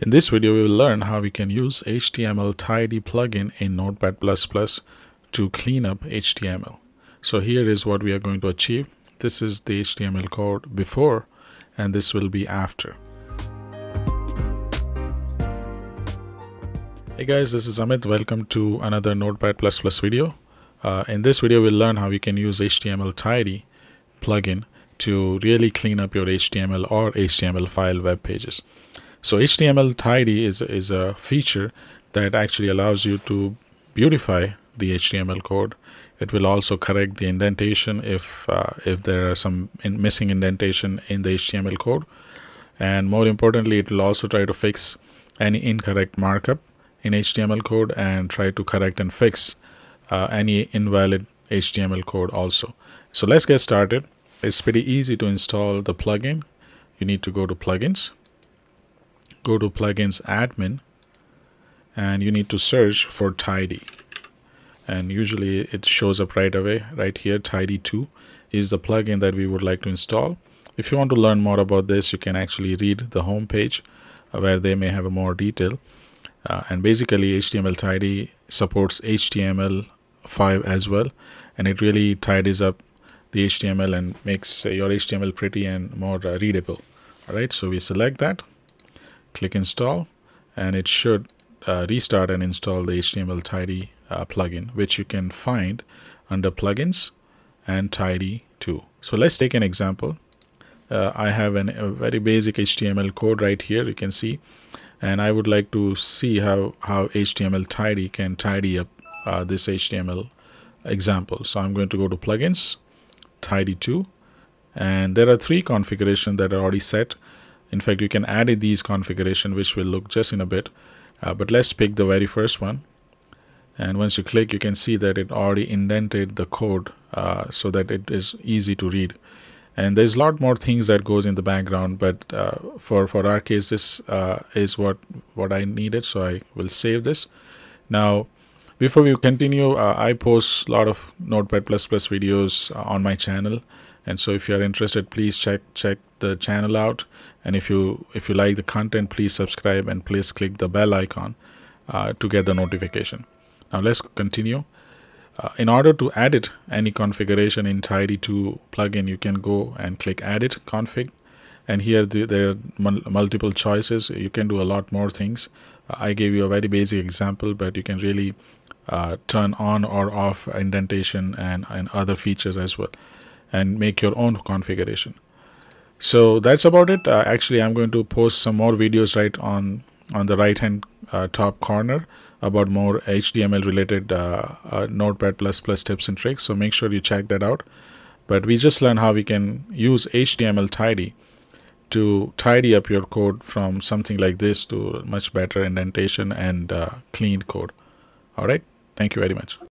In this video, we will learn how we can use HTML tidy plugin in Notepad++ to clean up HTML. So here is what we are going to achieve. This is the HTML code before, and this will be after. Hey guys, this is Amit. Welcome to another Notepad++ video. In this video, we'll learn how we can use HTML tidy plugin to really clean up your HTML or HTML5 web pages. So HTML tidy is a feature that actually allows you to beautify the HTML code. It will also correct the indentation if there are some missing indentation in the HTML code, and more importantly, it will also try to fix any incorrect markup in HTML code and try to correct and fix any invalid HTML code also. So let's get started. It's pretty easy to install the plugin. You need to go to plugins. Go to plugins admin, and you need to search for tidy, and usually it shows up right away. Right here, tidy 2 is the plugin that we would like to install. If you want to learn more about this, you can actually read the home page where they may have a more detail. And basically HTML tidy supports HTML5 as well, and it really tidies up the HTML and makes your HTML pretty and more readable. Alright, so we select that, click install, and it should restart and install the HTML tidy plugin, which you can find under plugins and tidy 2. So let's take an example. I have a very basic HTML code right here, you can see, and I would like to see how HTML tidy can tidy up this HTML example. So I'm going to go to plugins, tidy 2, and there are 3 configurations that are already set. In fact, you can add these configuration, which will look just in a bit, but let's pick the very first one. And once you click, you can see that it already indented the code so that it is easy to read. And there's a lot more things that goes in the background, but for our case, this is what I needed, so I will save this. Now, before we continue, I post a lot of Notepad++ videos on my channel, and so if you are interested, please check the channel out. And if you like the content, please subscribe and please click the bell icon to get the notification. Now let's continue. In order to edit any configuration in tidy 2 plugin, you can go and click edit config, and here there are multiple choices. You can do a lot more things. I gave you a very basic example, but you can really turn on or off indentation and other features as well, and make your own configuration. So that's about it. Actually, I'm going to post some more videos right on the right hand top corner about more HTML related Notepad++ tips and tricks, so make sure you check that out. But we just learned how we can use HTML tidy to tidy up your code from something like this to much better indentation and clean code. Alright, thank you very much.